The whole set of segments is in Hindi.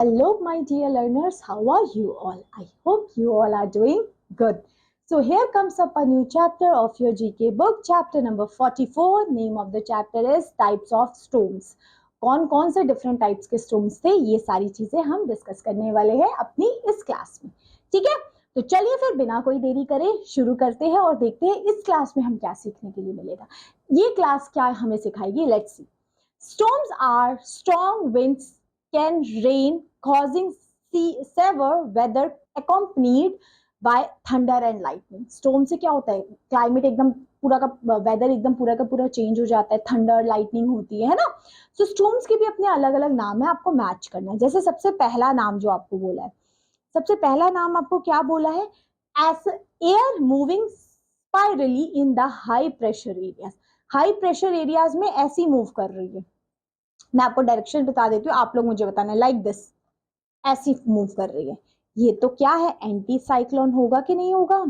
Hello, my dear learners. How are you all? I hope you all are doing good. So, here comes up a new chapter of your GK book, chapter number 44. Name of the chapter is Types of Storms. कौन कौन से डिफरेंट टाइप्स के स्टोम्स थे, ये सारी चीजें हम डिस्कस करने वाले हैं अपनी इस क्लास में. ठीक है, तो चलिए फिर बिना कोई देरी करे शुरू करते हैं और देखते हैं इस क्लास में हम क्या सीखने के लिए मिलेगा. ये क्लास क्या हमें सिखाएगी, let's see. Storms are strong winds, can rain, causing severe weather accompanied by thunder and lightning. Storm से क्या होता है, क्लाइमेट एकदम पूरा का वेदर एकदम पूरा का पूरा चेंज हो जाता है, थंडर लाइटनिंग होती है ना. सो स्टॉर्म्स के भी अपने अलग अलग नाम है, आपको मैच करना है. जैसे सबसे पहला नाम जो आपको बोला है, सबसे पहला नाम आपको क्या बोला है, S air moving spirally in the high pressure areas. High pressure areas में ऐसी मूव कर रही है. मैं आपको डायरेक्शन बता देती हूँ, आप लोग मुझे बताना, लाइक दिस, ऐसी मूव कर रही है. ये तो क्या है, एंटी साइक्लोन होगा कि नहीं होगा,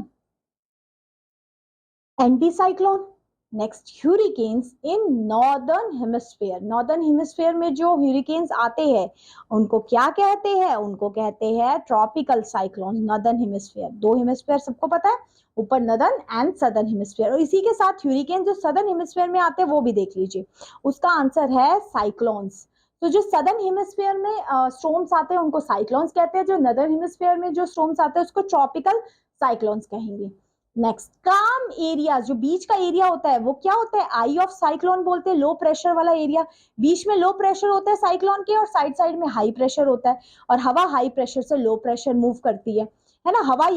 anti cyclone. Next, hurricanes in northern hemisphere. Northern hemisphere में जो ह्यूरिकेन्स आते हैं उनको क्या कहते हैं, उनको कहते हैं ट्रॉपिकल साइक्लोन. नॉर्दर्न हेमिस्फीयर, दो हेमिस्फीयर सबको पता है, ऊपर नॉर्दर्न एंड सदर्न हेमिस्फीयर, और इसी के साथ ह्यूरिकेन जो सदर्न हेमिस्फीयर में आते हैं वो भी देख लीजिए. उसका आंसर है साइक्लोन्स. तो जो सदर्न हेमिस्फीयर में स्टॉर्म्स आते हैं उनको साइक्लोन्स कहते हैं, जो नॉर्दर्न हेमिस्फीयर में जो स्टॉर्म्स आते हैं उसको ट्रॉपिकल साइक्लोन्स कहेंगे. नेक्स्ट, काम एरिया, जो बीच का एरिया होता है वो क्या होता है, आई ऑफ साइक्लोन बोलते हैं, लो प्रेशर वाला एरिया. बीच में लो प्रेशर होता है साइक्लोन के और साइड साइड में हाई प्रेशर होता है, और हवा हाई प्रेशर से लो प्रेशर मूव करती है ना. हवा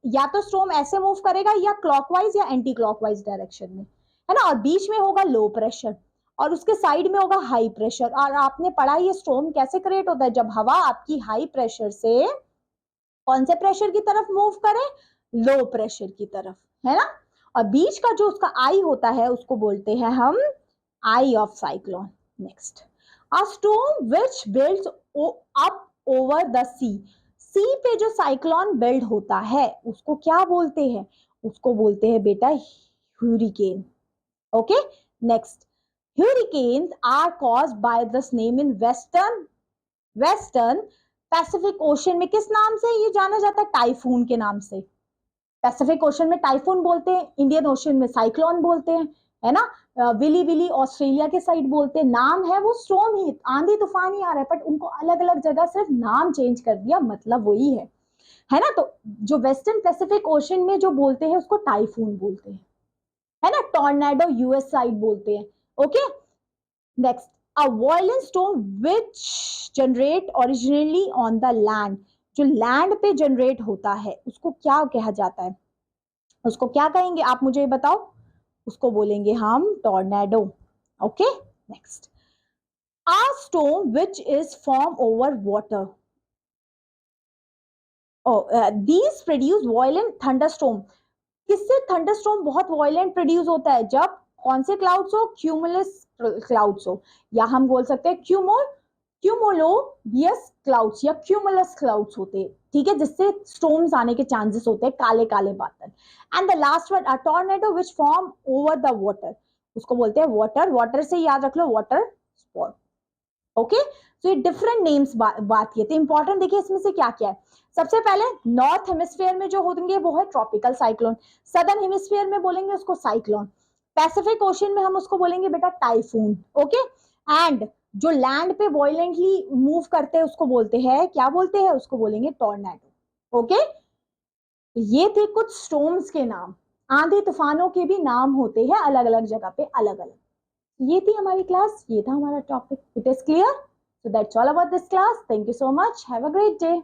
या तो स्टॉर्म ऐसे मूव करेगा या क्लॉकवाइज या एंटी क्लॉकवाइज डायरेक्शन में, है ना, और बीच में होगा लो प्रेशर और उसके साइड में होगा हाई प्रेशर. और आपने पढ़ा ये स्टॉर्म कैसे क्रिएट होता है, जब हवा आपकी हाई प्रेशर से कौन से प्रेशर की तरफ मूव करे, लो प्रेशर की तरफ, है ना. और बीच का जो उसका आई होता है उसको बोलते हैं हम eye of cyclone. Next, a storm which builds up over the sea. Sea पे जो साइक्लोन बिल्ड होता है उसको क्या बोलते हैं, उसको बोलते हैं बेटा ह्यूरिकेन. Okay. Next, hurricanes are caused by this name in western Pacific ocean में. किस नाम से ये जाना जाता है, टाइफून के नाम से. पैसिफिक ओशन में टाइफून बोलते हैं, इंडियन ओशन में साइक्लोन बोलते हैं, है ना. विली विली ऑस्ट्रेलिया के साइड बोलते हैं. नाम है वो स्टॉर्म ही, आंधी तूफान ही आ रहा है, बट उनको अलग अलग जगह सिर्फ नाम चेंज कर दिया, मतलब वही है ना. तो जो वेस्टर्न पैसिफिक ओशन में जो बोलते हैं उसको टाइफून बोलते हैं, है ना. टॉर्नेडो यूएस साइड बोलते हैं. Okay. Next, a violent storm which generate originally on the land. जो लैंड पे जनरेट होता है उसको क्या कहा जाता है, उसको क्या कहेंगे आप मुझे बताओ, उसको बोलेंगे हम tornado. Okay. Next, a storm which is form over water. These produce violent thunderstorm. किससे थंडरस्टॉर्म बहुत वायलेंट प्रोड्यूस होता है, जब कौन से क्लाउड्स हो, क्यूमुलस क्लाउड्स हो, या हम बोल सकते हैं क्यूमुलोनियस क्लाउड्स या क्यूमुलस क्लाउड्स होते हैं. ठीक है, जिससे स्टॉर्म्स आने के चांसेस होते हैं, काले काले बादल. And the last one, a tornado which form over the water. उसको बोलते हैं वाटर. वाटर से याद रख लो, वाटर स्पोर्ट. ओके. तो ये डिफरेंट नेम्स बात किए थे. इंपॉर्टेंट देखिए इसमें से क्या क्या है. सबसे पहले नॉर्थ हेमिस्फीयर में जो होंगे वो है ट्रॉपिकल साइक्लोन. सदर्न हेमिस्फीयर में बोलेंगे उसको साइक्लोन. पैसिफिक ओशन में हम उसको बोलेंगे बेटा टाइफून. ओके. एंड जो लैंड पे वायलेंटली मूव करते हैं उसको बोलते हैं, क्या बोलते हैं, उसको बोलेंगे टॉर्नेडो. ओके. ये थे कुछ स्टॉर्म्स के नाम. आंधी तूफानों के भी नाम होते हैं अलग अलग जगह पे अलग अलग. ये थी हमारी क्लास, ये था हमारा topic. It is clear. So that's all about this class. Thank you so much. Have a great day.